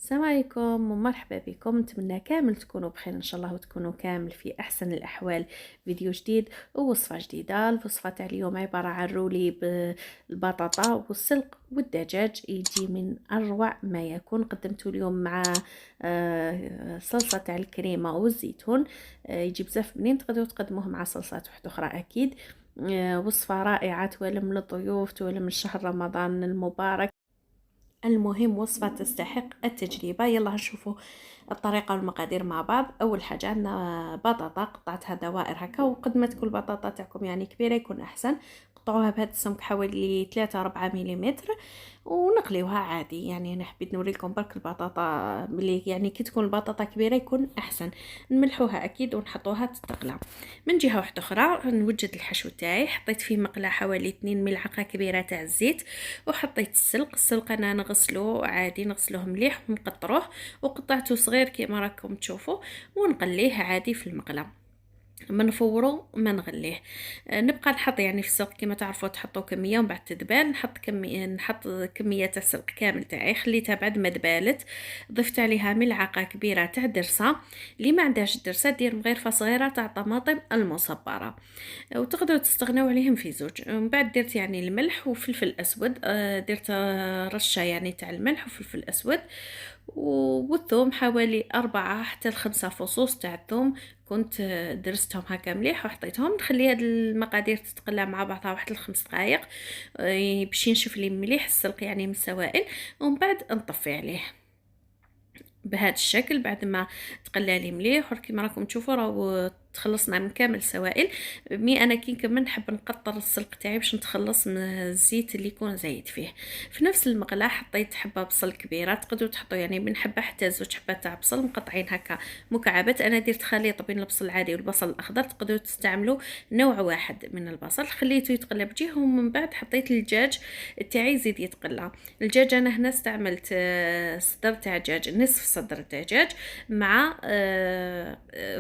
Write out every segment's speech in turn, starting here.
السلام عليكم ومرحبا بكم. نتمنى كامل تكونوا بخير ان شاء الله وتكونوا كامل في احسن الاحوال. فيديو جديد ووصفه جديده. الوصفه تاع اليوم عباره عن رولي بالبطاطا والسلق والدجاج، يجي من اروع ما يكون. قدمته اليوم مع صلصه تاع الكريمه والزيتون. يجي بزاف بنين، تقدروا تقدموه مع صلصات واحده اخرى اكيد. وصفه رائعه توالم للضيوف، توالم لشهر رمضان المبارك. المهم وصفة تستحق التجربة. يلا نشوفوا الطريقة والمقادير مع بعض. أول حاجة عندنا بطاطا قطعتها دوائر هكا، وقد ما تكون البطاطا تاعكم يعني كبيرة يكون أحسن. قطعوها بهذا السمك حوالي 3-4 مليمتر ونقليوها عادي. يعني أنا حبيت نوريكم برك البطاطا بلي يعني كي تكون البطاطا كبيرة يكون أحسن. نملحوها أكيد ونحطوها تتقلى. من جهة واحدة أخرى نوجد الحشو تاعي. حطيت فيه مقلة حوالي 2 ملعقة كبيرة تاع الزيت، وحطيت السلق أنا نغسلوه عادي، نغسلوه مليح ونقطروه وقطعته صغير كما راكم تشوفوا، ونقليه عادي في المقله. ما نفورو ما نغليه. نبقى نحط يعني في السلق كما تعرفوا تحطوا كميه ومن بعد تدبال. نحط كميه تاع السلق كامل تاعي، خليتها بعد ما دبالت. ضفت عليها ملعقه كبيره تاع درسه. اللي ما عندهاش درسه دير مغرفه صغيره تاع طماطم المصبره، وتقدروا تستغنوا عليهم في زوج. من بعد درت يعني الملح وفلفل اسود. درت رشه يعني تاع الملح وفلفل اسود والثوم، حوالي 4 حتى 5 فصوص تاع الثوم. كنت درستهم هكا مليح وحطيتهم. نخلي هاد المقادير تتقلى مع بعضها واحد 5 دقائق باش ينشف لي مليح السلق يعني من السوائل، ومن بعد نطفي عليه بهذا الشكل. بعد ما تقلى لي مليح كيما راكم تشوفوا راهو تخلصنا من كامل السوائل. انا كي نكمل نحب نقطر السلق تاعي باش نتخلص من الزيت اللي يكون زايد فيه. في نفس المقله حطيت حبه بصل كبيره، تقدروا تحطوا يعني من حبه حتى 2 حبات تاع بصل مقطعين هكا مكعبات. انا درت خليط بين البصل العادي والبصل الاخضر، تقدروا تستعملوا نوع واحد من البصل. خليته يتقلى بجيه ومن بعد حطيت الدجاج تاعي يزيد يتقلى. الدجاج انا هنا استعملت صدر تاع دجاج، نصف صدر دجاج مع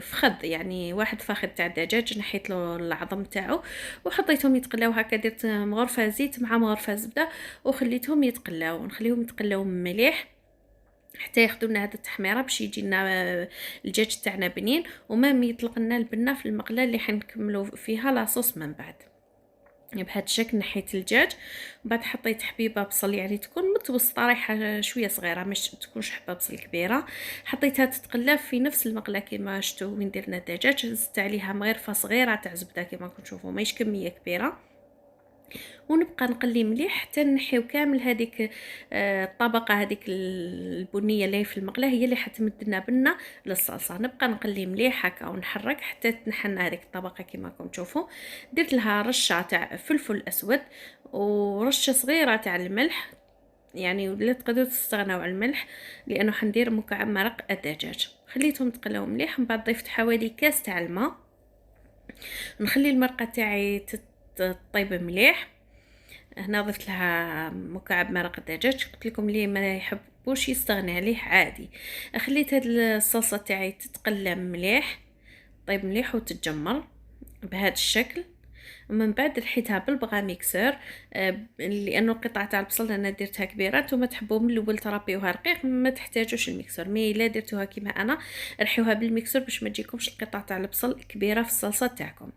فخذ يعني واحد فخذ تاع الدجاج، نحيت له العظم تاعو وحطيتهم يتقلاو هكا. درت مغرفه زيت مع مغرفه زبده وخليتهم يتقلاو، نخليهم يتقلاو مليح حتى ياخذوا لنا هذه التحميره باش يجي لنا الدجاج تاعنا بنين وما يطلق لنا البنه في المقله اللي حنكملوا فيها لاصوص من بعد. بهذا الشكل نحيت الدجاج وبعد حطيت حبيبه بصل يعني تكون متوسطه، رايحه شويه صغيره مش تكونش حبه بصل كبيره. حطيتها تتقلى في نفس المقله كما شفتوا وين درنا الدجاج. زدت عليها مغرفه صغيره تاع زبده كما راكم تشوفوا، ماهيش كميه كبيره. ونبقى نقلي مليح حتى نحيو كامل هذيك الطبقه هذيك البنيه اللي في المقله، هي اللي حتمد لنا بنه للصلصه. نبقى نقلي مليح هكا ونحرك حتى تنحن هذيك الطبقه كما راكم تشوفوا. درت لها رشه تاع فلفل اسود ورشه صغيره تاع الملح، يعني ولا تقدروا تستغنوا على الملح لانه حندير مكعب مرق الدجاج. خليتهم يتقلاو مليح. من بعد ضفت حوالي كاس تاع الماء. نخلي المرقه تاعي تطيب مليح. هنا ضفت لها مكعب مرق الدجاج، قلت لكم اللي ما يحبوش يستغني عليه عادي. خليت هاد الصلصه تاعي تتقلى مليح، طيب مليح وتتجمر بهذا الشكل. ومن بعد رحيتها بالبغا ميكسور لانه القطعه تاع البصل انا درتها كبيره. نتوما تحبوا من الاول ترابيوها رقيق ما تحتاجوش الميكسور، مي الا درتوها كيما انا رحيوها بالميكسور باش ما تجيكمش القطعه تاع البصل كبيره في الصلصه تاعكم.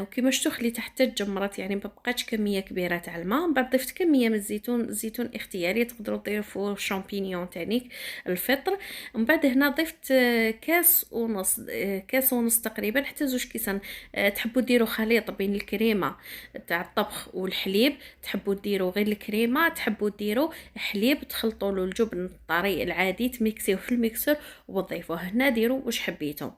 وكما شفتوا خليتها حتى تجمرت يعني ما بقاتش كميه كبيره تاع الماء. من بعد ضفت كميه من الزيتون اختياري، تقدروا تضيفوا شامبينيون تانيك الفطر. ومن بعد هنا ضفت كاس ونص تقريبا حتى 2 كيسان. تحبوا ديروا خليط بين الكريمه تاع الطبخ والحليب، تحبوا ديروا غير الكريمه، تحبوا ديروا حليب تخلطوا له الجبن الطري العادي تميكسيوه في الميكسور وتضيفوه. هنا ديروا واش حبيتوا.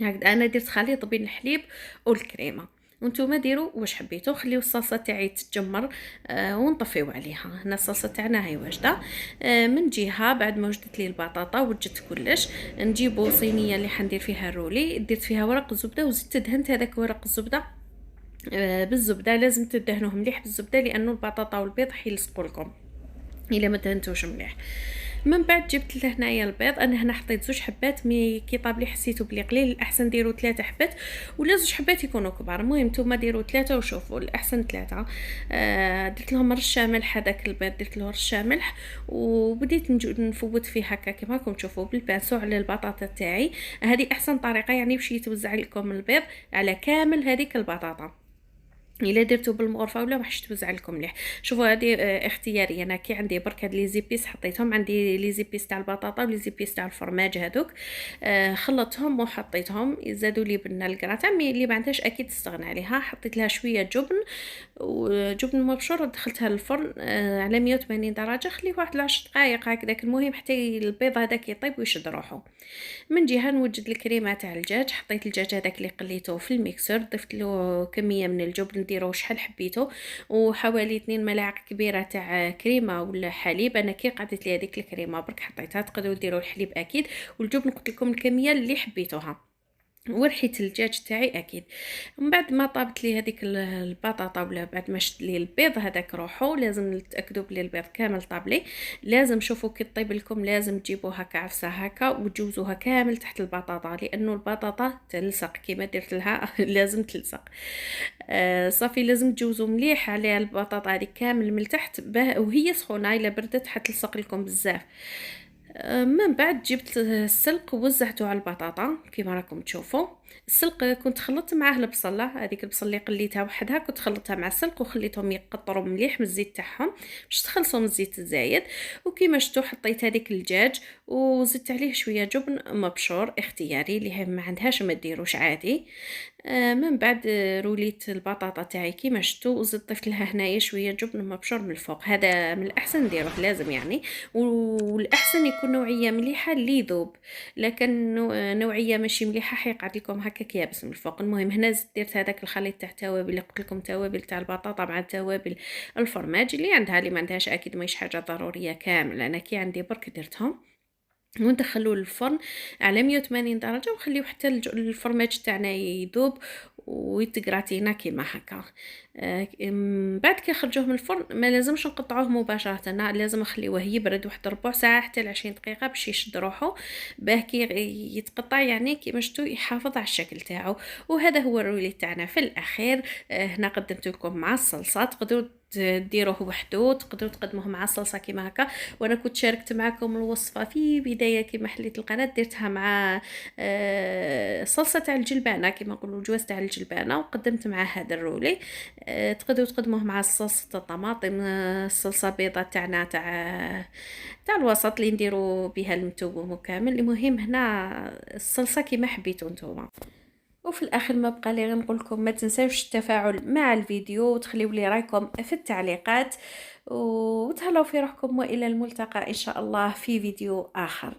هكذا انا درت خليط بين الحليب والكريمه، وانتم ديروا واش حبيتوا. خليو الصلصه تاعي تتجمر ونطفيو عليها. هنا الصلصه تاعنا هي واجده. من جهه بعد ما وجدت لي البطاطا وجدت كلش، نجيبوا صينيه اللي حندير فيها الرولي. درت فيها ورق الزبده وزدت دهنت هذاك ورق الزبده بالزبده. لازم تدهنوه مليح بالزبده لانه البطاطا والبيض حيلصقوا لكم الا ما دهنتوش مليح. من بعد جبت لهنايا البيض. انا هنا حطيت 2 حبات، مي كي طاب لي حسيتو بلي قليل، الاحسن ديروا 3 حبات ولا 2 حبات يكونوا كبار. المهم نتوما ديروا 3 وشوفوا الاحسن 3. درت لهم رشه ملح، هذاك البيض درت له رشه ملح وبديت نفوت فيه هكا كما راكم تشوفوا بالبانسو على البطاطا تاعي. هذه احسن طريقه يعني باش يتوزع لكم البيض على كامل هذيك البطاطا. الا درتو بالمغرفه ولا باش توزع لكم مليح. شوفوا هذه اختياريه، انا كي عندي برك هاد لي زيبيس حطيتهم، عندي لي زيبيس تاع البطاطا ولي زيبيس تاع الفرماج هذوك، خلطتهم وحطيتهم. يزادوا لي بنا الكراتان مي اللي ما عندهاش اكيد تستغنى عليها. حطيت لها شويه جبن وجبن مبشور ودخلتها للفرن على 180 درجه، خليه واحد 10 دقائق هكذاك. المهم حتى البيض هذاك يطيب ويشد روحه. من جهه نوجد الكريمه تاع الدجاج. حطيت الدجاج هذاك اللي قليته في الميكسر، ضفت له كميه من الجبن، ديروا شحال حبيتو، وحوالي 2 ملاعق كبيره تاع كريمه ولا حليب. انا كي قعدت لي هذيك الكريمه برك حطيتها، تقدروا ديروا الحليب اكيد، والجبن قلت لكم الكميه اللي حبيتوها، ورحيت الدجاج تاعي اكيد. من بعد ما طابت لي هذيك البطاطا ولا بعد ما شد لي البيض هذاك روحو، لازم تاكدوا بلي البيض كامل طاب لي. لازم شوفوا كي طيب لكم لازم تجيبوها كعفسه هكا وتجوزوها كامل تحت البطاطا، لانه البطاطا تلصق كيما درت لها لازم تلصق. صافي لازم تجوزوا مليح على البطاطا هذه كامل من تحت وهي سخونه، الا بردت حتلصق لكم بزاف. من بعد جبت السلق ووزعته على البطاطا كيما راكم تشوفوا. السلق كنت خلطت معاه البصله، هذيك البصل اللي قليتها وحدها كنت خلطتها مع السلق وخليتهم يقطروا مليح من الزيت تاعهم باش تخلصوا من الزيت الزايد. وكيما شفتوا حطيت هذيك الدجاج وزدت عليه شويه جبن مبشور اختياري، اللي ما عندهاش ما ديروش عادي. من بعد روليت البطاطا تاعي كيما شفتوا وزدت ضفت لها هنايا شويه جبن مبشور من الفوق. هذا من الاحسن نديروه لازم يعني، والاحسن يكون نوعيه مليحه اللي يذوب، لكن نوعيه ماشي مليحه حيقعد لكم هكاك يابس من الفوق. المهم هنا درت هذاك الخليط تاع التوابل اللي قلت لكم، توابل تاع البطاطا مع توابل الفرماج، اللي عندها اللي ما عندهاش اكيد ماهيش حاجه ضروريه كامل. انا كي عندي برك درتهم وندخلوه للفرن على 180 درجه ونخليو حتى الفرماج تاعنا يذوب ويتغراتينا كيما هكا. بعد كي خرجوه من الفرن ما لازمش نقطعوه مباشره، لازم نخليوه يبرد واحد ربع ساعه حتى ل 20 دقيقه باش يشد روحه، باه كي يتقطع يعني كيما شفتوا يحافظ على الشكل تاعو. وهذا هو الرولي تاعنا في الاخير. هنا قدمت لكم مع الصلصه، تقدروا ديروه وحده، تقدروا تقدموه مع الصلصه كيما هكا. وانا كنت شاركت معكم الوصفه في بدايه كيما حليت القناه، درتها مع صلصه تاع الجلبانه كيما نقولوا الجواز تاع الجلبانه، وقدمت مع هذا الرولي. تقدروا تقدموه مع صلصه الطماطم، الصلصه بيضه تاعنا تاع الوسط اللي نديروا بها المتوم كامل. المهم هنا الصلصه كيما حبيتوا نتوما. وفي الاخر ما بقى لي غير نقول لكم ما تنساوش التفاعل مع الفيديو وتخليوا لي رايكم في التعليقات، وتهلاو في روحكم والى الملتقى ان شاء الله في فيديو اخر.